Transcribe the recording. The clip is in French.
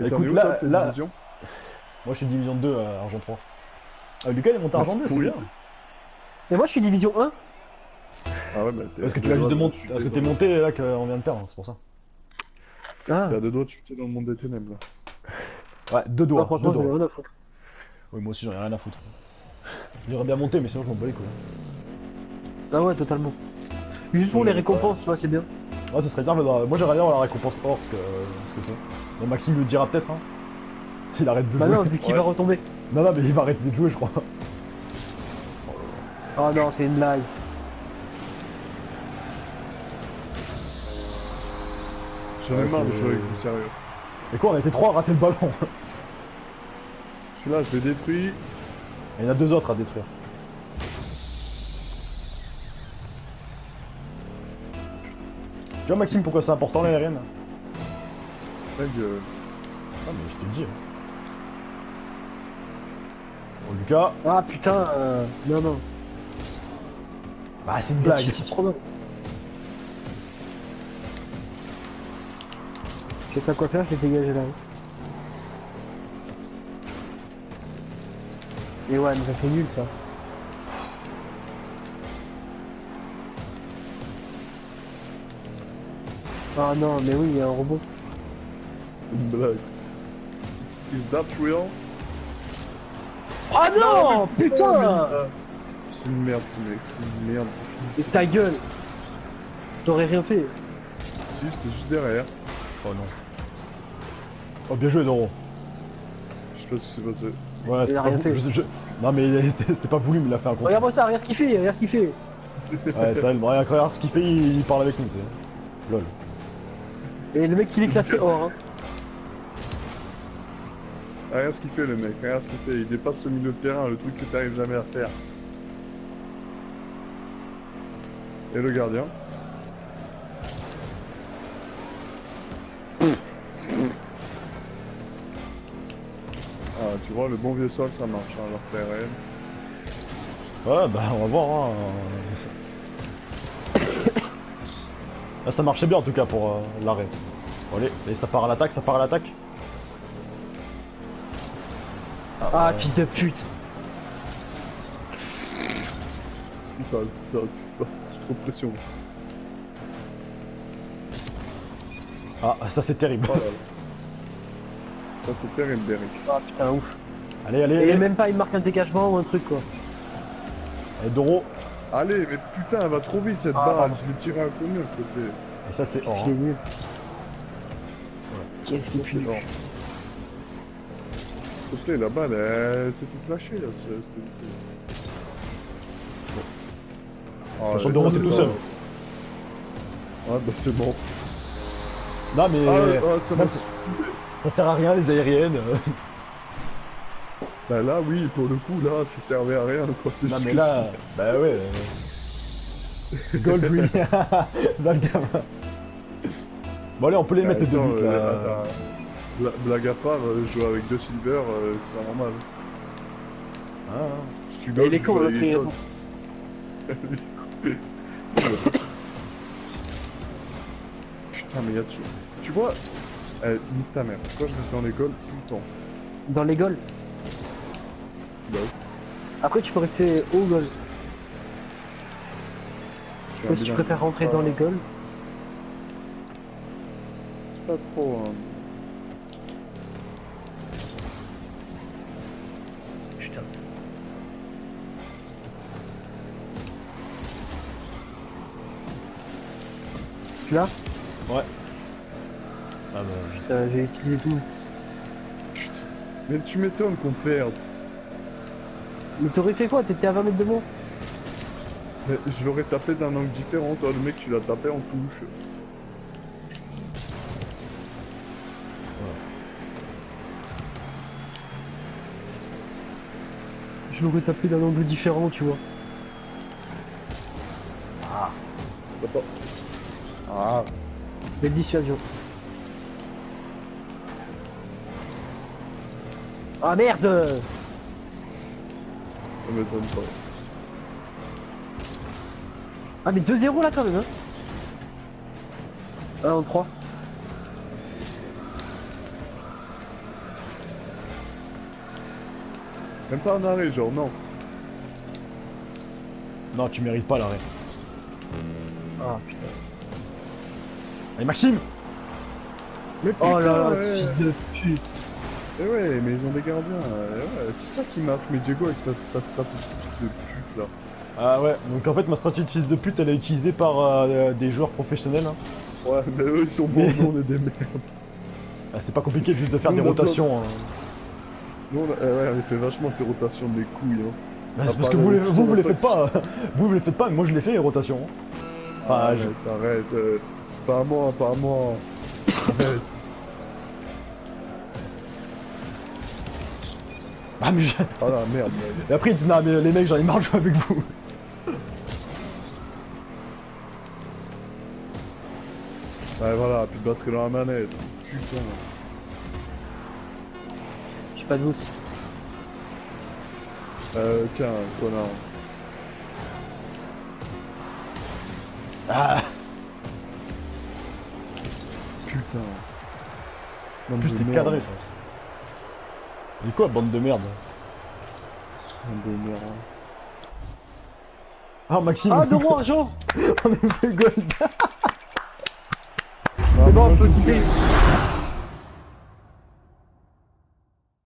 Bah T'en es écoute, où, toi, là, tes là, divisions? moi je suis division 2 à Argent 3. Lucas il est monté à Argent 2, c'est Oui. bien. Et moi, je suis division 1. Ah ouais, bah t'es Parce à que tu deux viens juste doigts de de monter, parce chuter que dans t'es le... monté là qu'on vient de perdre, c'est pour ça. Ah, T'es à deux doigts de chuter dans le monde des ténèbres, là. Ouais, deux ah doigts, deux franchement, j'en ai doigts. rien à foutre. Oui, moi aussi j'en ai rien à foutre. J'aurais bien monté, mais sinon je m'en bats les couilles. Ah ouais, totalement. Juste pour les récompenses, tu vois, c'est bien. Ouais, ça serait bien, mais moi j'aimerais bien avoir la récompense or, parce que c'est. Bon, Maxime le dira peut-être, hein. S'il arrête de Bah jouer. non, vu qu'il Ouais. va retomber. Non, non, mais il va arrêter de jouer, je crois. Oh non, c'est une blague. J'en ai Ouais, marre de c'est- jouer avec vous, sérieux. Et quoi, on a été trois à rater le ballon. Celui-là, je l'ai détruit. Et il y en a deux autres à détruire. Tu vois, Maxime, pourquoi c'est important l'aérienne? Ta gueule. Ah, mais je te le dis. Bon, Lucas, Ah putain, non, non. bah c'est une blague. C'est trop bien. Je sais pas quoi faire, je vais dégager là. Et ouais, mais ça c'est nul ça. Ah non, mais oui, il y a un robot. Une blague. Is that real? Ah non, putain. Ah, c'est une merde, ce mec, c'est une merde. Et ta gueule. T'aurais rien fait. Si, j'étais juste derrière. Oh non. Oh, bien joué, Doro. Je sais pas ce qui s'est passé. Ouais, c'était a pas rien voulu. fait. Non, mais c'était pas voulu, mais il a fait un contre. Regarde-moi ça, regarde ce qu'il fait, regarde ce qu'il fait. Ouais, c'est vrai, regarde ce qu'il fait, il parle avec nous, tu sais. Lol. Et le mec il est classé or. Hein. Ah, regarde ce qu'il fait, le mec, regarde ce qu'il fait. Il dépasse le milieu de terrain, le truc que t'arrives jamais à faire. Et le gardien. Ah, tu vois, le bon vieux sol, ça marche, hein, leur PRL. Ouais, bah on va voir. Hein. Là, ça marchait bien en tout cas pour l'arrêt. Bon, allez, et ça part à l'attaque, ça part à l'attaque. Ah, fils de pute. Putain, c'est trop de pression. Ah, ça c'est terrible. Oh là là. Ça, c'est terrible, Derek. Ah putain, ouf. Allez, allez, Et allez. même pas, il marque un dégagement ou un truc quoi. Allez, Doro. Allez, mais putain, elle va trop vite cette Ah, balle. pardon. Je l'ai tiré à combien, s'il te plaît? Et ça c'est or. Il est Hein. nul. Qu'est-ce qu'il C'est fait énorme. S'il te plaît, la balle, elle s'est fait flasher là, c'était Attention, Doro, c'est tout seul. Ah bah c'est bon. Non, mais. Ça même m'a si- saoulé. ça sert à rien les aériennes. Bah là, oui, pour le coup, là, ça servait à rien, quoi. C'est Non, juste mais que là. Bah ouais. Gold Green. Là, le gamin. Bon, allez, on peut les mettre les deux Attends, buts là. attends. Blague à part, jouer avec deux silver, c'est pas normal. Ah, hein. Je suis Et gold, il est je con, joue l'autre, avec il est gold. con. Putain, mais y'a toujours... Tu vois, nique ta mère, pourquoi je reste dans les golds tout le temps? Dans les goals. Bah, Après, tu peux rester au goal. je suis Toi, si tu bilingue, préfères rentrer c'est dans pas- les goals. C'est pas trop... Putain. Tu l'as? Ouais. Ah bah. Putain, j'ai utilisé tout. Putain. Mais tu m'étonnes qu'on perde. Mais t'aurais fait quoi? T'étais à 20 mètres de moi? Mais je l'aurais tapé d'un angle différent, toi, le mec, tu l'as tapé en touche. Je l'aurais tapé d'un angle différent, tu vois. T'as pas... Ah, Belle dissuasion. Ah merde! ça m'étonne pas. Ah mais 2-0 là quand même hein. 1 en 3. Même pas en arrêt, genre, non. Non, tu mérites pas l'arrêt. Ah putain. Allez, Maxime. Mais Oh putain, là là, ouais. fils de pute. Eh ouais, mais ils ont des gardiens. Ouais. C'est ça qui marche, mais Diego avec sa stratégie de fils de pute là. Ah ouais, donc en fait, ma stratégie de fils de pute, elle est utilisée par des joueurs professionnels. Hein. Ouais, mais eux ils sont bons, Mais- nous on est des merdes. Ah, c'est pas compliqué juste de faire Nous, des on a rotations. Hein. Nous ouais, on fait vachement des rotations de mes couilles. Hein. Bah, À c'est parce part que vous, les vous les rotations faites pas. Vous les faites pas, mais moi je les fais les rotations. Enfin, Ah, je- mais t'arrêtes. Pas à moi, pas à moi. Arrête. Ah, mais, Ah la merde, mec. Et après, il dit, non, mais les mecs, j'en ai marre de jouer avec vous. Ouais, voilà, plus de batterie dans la manette. Putain. J'ai pas de boost. Tiens, connard. Ah, Putain. en Bande plus, de t'es merde. cadré ça. Mais quoi, bande de merde? Bande de merde. Ah, Maxime, Ah, de moi, Jean. on est fait gold. C'est bon, on peut quitter.